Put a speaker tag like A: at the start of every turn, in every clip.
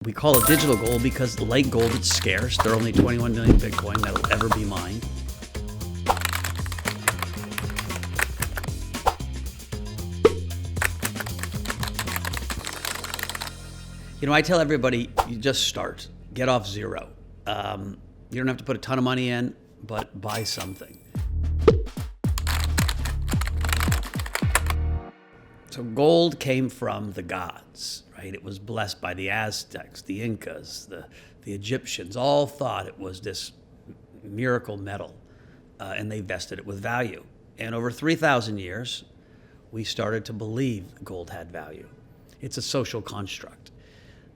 A: We call it digital gold because, like gold, it's scarce. There are only 21 million Bitcoin that'll ever be mined. I tell everybody, you just start. Get off zero. You don't have to put a ton of money in, but buy something. So gold came from the gods, right? It was blessed by the Aztecs, the Incas, the Egyptians, all thought it was this miracle metal, and they vested it with value. And over 3,000 years, we started to believe gold had value. It's a social construct.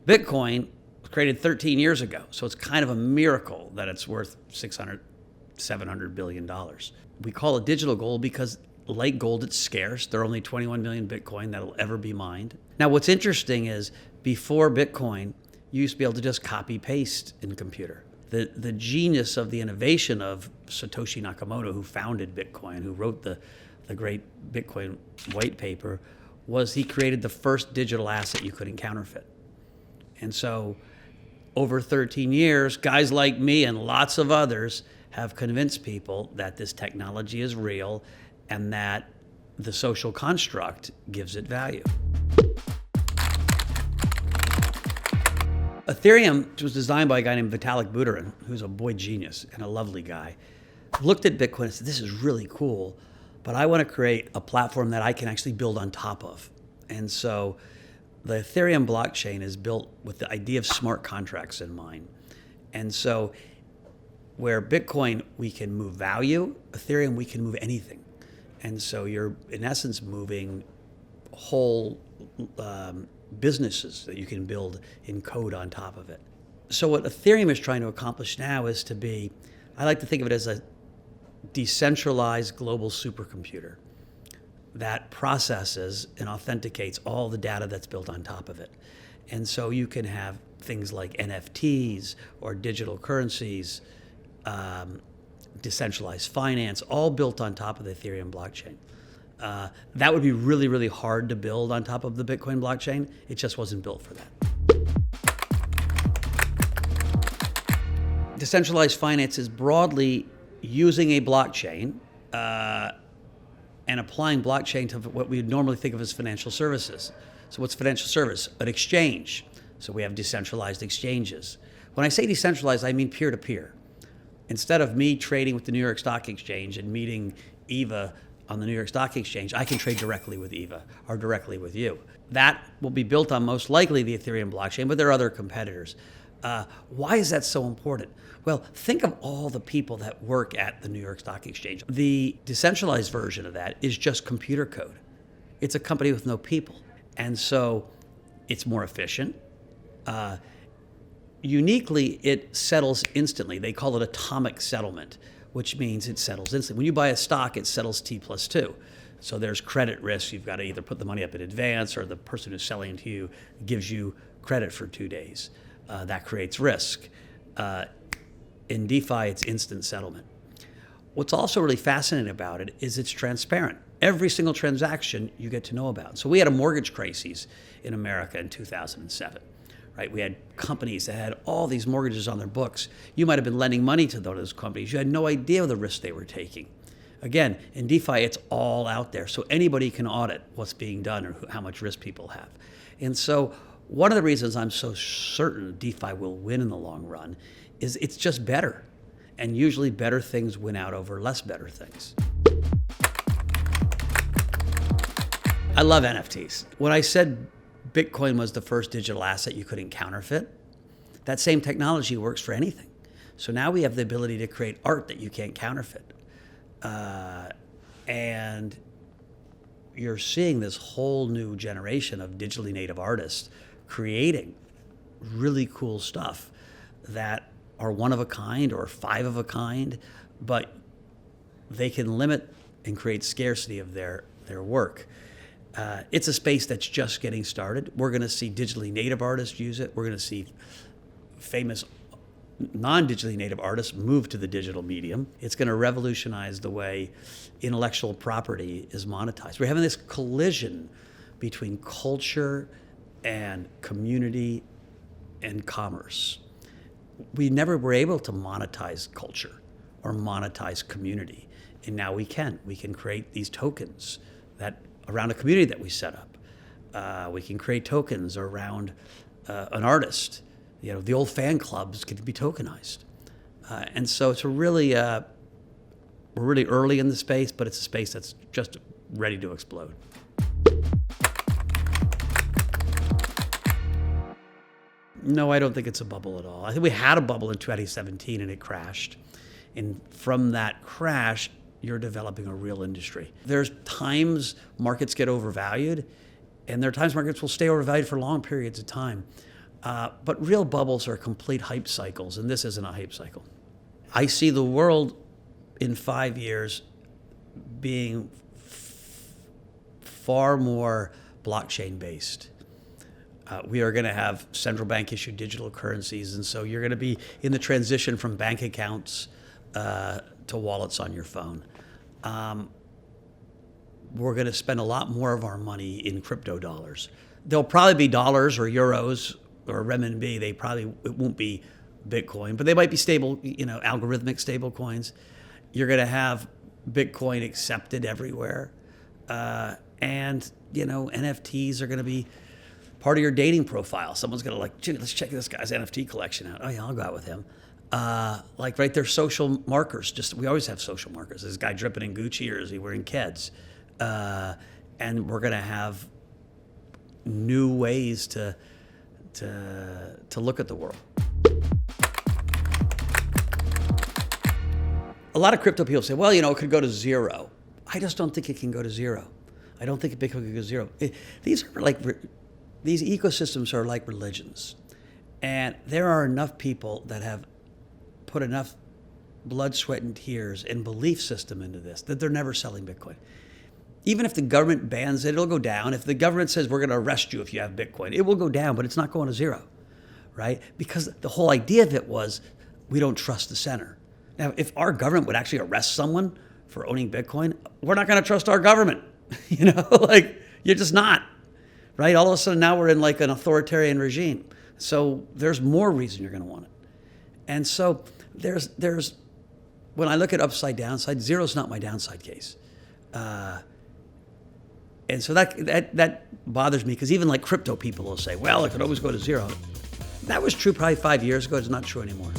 A: Bitcoin was created 13 years ago, so it's kind of a miracle that it's worth $600, $700 billion. We call it digital gold because, like gold, it's scarce. There are only 21 million Bitcoin that'll ever be mined. Now, what's interesting is before Bitcoin, you used to be able to just copy paste in a computer. The genius of the innovation of Satoshi Nakamoto, who founded Bitcoin, who wrote the great Bitcoin white paper, was he created the first digital asset you couldn't counterfeit. And so over 13 years, guys like me and lots of others have convinced people that this technology is real and that the social construct gives it value. Ethereum, which was designed by a guy named Vitalik Buterin, who's a boy genius and a lovely guy, looked at Bitcoin and said, this is really cool, but I want to create a platform that I can actually build on top of. And so the Ethereum blockchain is built with the idea of smart contracts in mind. And so where Bitcoin, we can move value, Ethereum, we can move anything. And so you're, in essence, moving whole businesses that you can build in code on top of it. So what Ethereum is trying to accomplish now is to be, I like to think of it as a decentralized global supercomputer that processes and authenticates all the data that's built on top of it. And so you can have things like NFTs or digital currencies, decentralized finance, all built on top of the Ethereum blockchain. That would be really, really hard to build on top of the Bitcoin blockchain. It just wasn't built for that. Decentralized finance is broadly using a blockchain and applying blockchain to what we would normally think of as financial services. So what's financial service? An exchange. So we have decentralized exchanges. When I say decentralized, I mean peer-to-peer. Instead of me trading with the New York Stock Exchange and meeting Eva on the New York Stock Exchange, I can trade directly with Eva or directly with you. That will be built on most likely the Ethereum blockchain, but there are other competitors. Why is that so important? Well, think of all the people that work at the New York Stock Exchange. The decentralized version of that is just computer code. It's a company with no people. And so it's more efficient. Uniquely, it settles instantly. They call it atomic settlement, which means it settles instantly. When you buy a stock, it settles T+2. So there's credit risk. You've got to either put the money up in advance or the person who's selling to you gives you credit for 2 days. That creates risk. In DeFi, it's instant settlement. What's also really fascinating about it is it's transparent. Every single transaction you get to know about. So we had a mortgage crisis in America in 2007. Right? We had companies that had all these mortgages on their books. You might have been lending money to those companies. You had no idea the risk they were taking. Again, in DeFi, it's all out there. So anybody can audit what's being done or how much risk people have. And so one of the reasons I'm so certain DeFi will win in the long run is it's just better. And usually better things win out over less better things. I love NFTs. When I said Bitcoin was the first digital asset you couldn't counterfeit, that same technology works for anything. So now we have the ability to create art that you can't counterfeit. And you're seeing this whole new generation of digitally native artists creating really cool stuff that are one of a kind or 5 of a kind, but they can limit and create scarcity of their work. It's a space that's just getting started. We're going to see digitally native artists use it. We're going to see famous non-digitally native artists move to the digital medium. It's going to revolutionize the way intellectual property is monetized. We're having this collision between culture and community and commerce. We never were able to monetize culture or monetize community. And now we can. We can create these tokens that around a community that we set up. We can create tokens around an artist. The old fan clubs can be tokenized. And so it's we're really early in the space, but it's a space that's just ready to explode. No, I don't think it's a bubble at all. I think we had a bubble in 2017 and it crashed. And from that crash, you're developing a real industry. There's times markets get overvalued, and there are times markets will stay overvalued for long periods of time. But real bubbles are complete hype cycles, and this isn't a hype cycle. I see the world in 5 years being far more blockchain-based. We are going to have central bank issued digital currencies, and so you're going to be in the transition from bank accounts to wallets on your phone. We're going to spend a lot more of our money in crypto dollars. There'll probably be dollars or euros or renminbi. It won't be Bitcoin, but they might be stable, algorithmic stable coins. You're going to have Bitcoin accepted everywhere. And NFTs are going to be part of your dating profile. Someone's going to let's check this guy's NFT collection out. Oh yeah, I'll go out with him. There's social markers. We always have social markers. Is this guy dripping in Gucci or is he wearing Keds? And we're going to have new ways to look at the world. A lot of crypto people say, it could go to zero. I just don't think it can go to zero. I don't think Bitcoin can go to zero. These ecosystems are like religions. And there are enough people that have put enough blood, sweat, and tears and belief system into this that they're never selling Bitcoin. Even if the government bans it, it'll go down. If the government says we're going to arrest you if you have Bitcoin, it will go down, but it's not going to zero, right? Because the whole idea of it was we don't trust the center. Now, if our government would actually arrest someone for owning Bitcoin, we're not going to trust our government. You're just not, right? All of a sudden now we're in an authoritarian regime. So there's more reason you're going to want it. And so there's when I look at upside downside, zero's not my downside case. And so that bothers me because even crypto people will say, it could always go to zero. That was true probably 5 years ago. It's not true anymore.